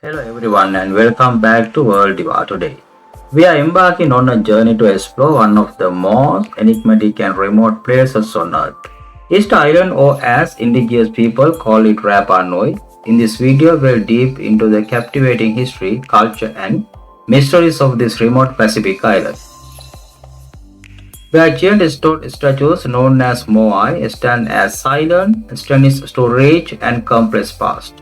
Hello everyone and welcome back to worldiva. Today we are embarking on a journey to explore one of the most enigmatic and remote places on earth. Easter Island, or as indigenous people call it, Rapa Nui. In this video we'll deep into the captivating history, culture and mysteries of this remote Pacific island, where giant stone statues known as moai stand as silent studies to rich and complex past.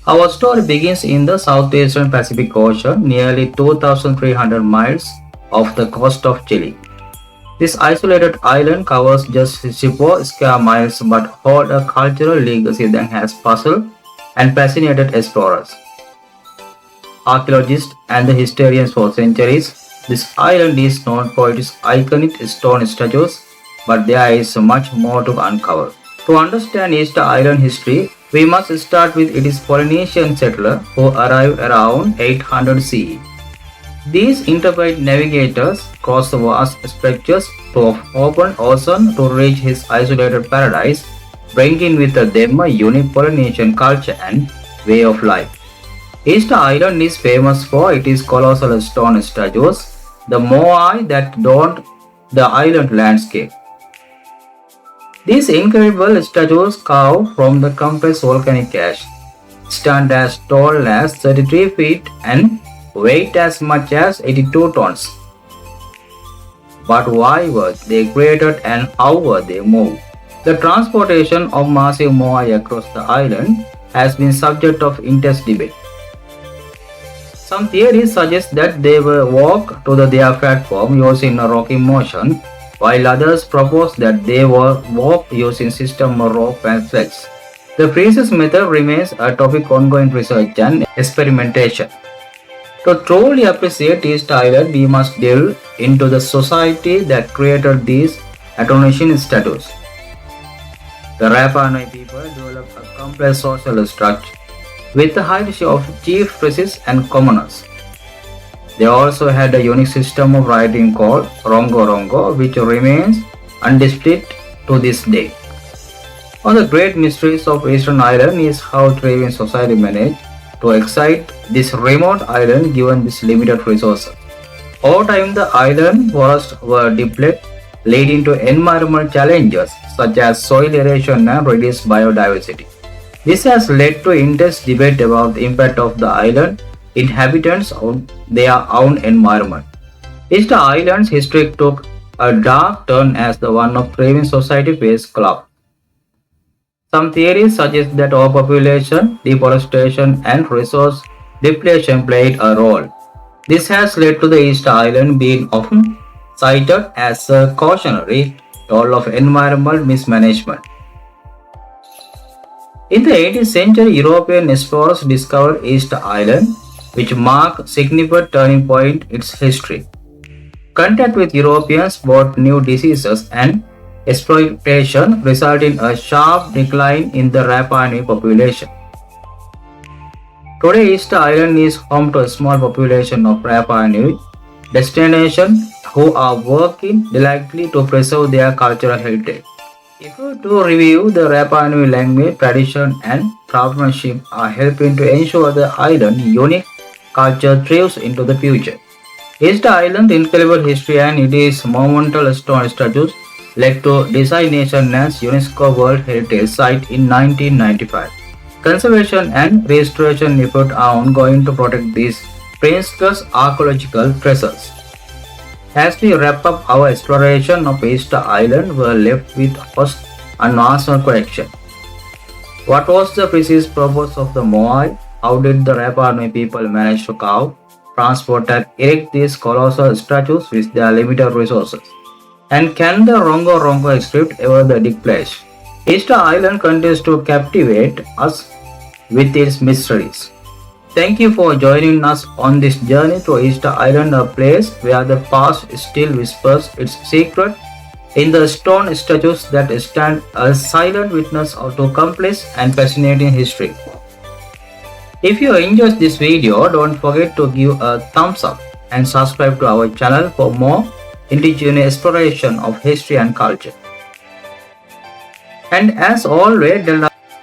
Our story begins in the southeastern Pacific Ocean, nearly 2,300 miles off the coast of Chile. This isolated island covers just 64 square miles but holds a cultural legacy that has puzzled and fascinated explorers, archaeologists, and the historians for centuries. This island is known for its iconic stone statues, but there is much more to uncover. To understand Easter Island history, we must start with its Polynesian settler who arrived around 800 CE. These intrepid navigators crossed the vast stretches of open ocean to reach his isolated paradise, bringing with them a unique Polynesian culture and way of life. Easter Island is famous for its colossal stone statues, the moai that adorn the island landscape. These incredible statues carved from the compressed volcanic ash stand as tall as 33 feet and weigh as much as 82 tons. But why were they created and how were they moved? The transportation of massive moai across the island has been subject of intense debate. Some theories suggest that they were walked to their platform using a rocking motion, while others propose that they were walked using system of rope and sledges. The precise method remains a topic of ongoing research and experimentation. To truly appreciate East Island, we must delve into the society that created these astonishing statues. The Rapa Nui people developed a complex social structure with a hierarchy of chief priests and commoners. They also had a unique system of writing called Rongo Rongo, which remains undisputed to this day. One of the great mysteries of Eastern Island is how thriving society managed to excite this remote island given these limited resources. Over time, the island forests were depleted, leading to environmental challenges such as soil erosion and reduced biodiversity. This has led to intense debate about the impact of the island inhabitants on their own environment. Easter Island's history took a dark turn as the one of thriving society faced collapse. Some theories suggest that overpopulation, deforestation, and resource depletion played a role. This has led to the Easter Island being often cited as a cautionary tale of environmental mismanagement. In the 18th century, European explorers discovered Easter Island, which marked a significant turning point in its history. Contact with Europeans brought new diseases and exploitation, resulting in a sharp decline in the Rapa Nui population. Today, Easter Island is home to a small population of Rapa Nui destinations who are working diligently to preserve their cultural heritage. If you to review the Rapa Nui language, tradition and craftsmanship are helping to ensure the island's unique culture thrives into the future. Easter Island's incredible history and its monumental stone statues led to designation as UNESCO World Heritage Site in 1995. Conservation and restoration efforts are ongoing to protect these priceless archaeological treasures. As we wrap up our exploration of Easter Island, we are left with first unanswered question. What was the precise purpose of the moai? How did the Rapa Nui people manage to carve, transport and erect these colossal statues with their limited resources? And can the Rongo Rongo script ever the dig place? Easter Island continues to captivate us with its mysteries. Thank you for joining us on this journey to Easter Island, a place where the past still whispers its secret in the stone statues that stand as silent witness to complex and fascinating history. If you enjoyed this video, don't forget to give a thumbs up and subscribe to our channel for more indigenous exploration of history and culture. And as always,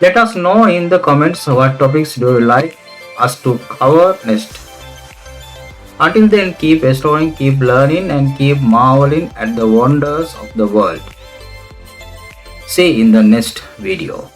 let us know in the comments what topics do you like us to cover next. Until then, keep exploring, keep learning, and keep marveling at the wonders of the world. See you in the next video.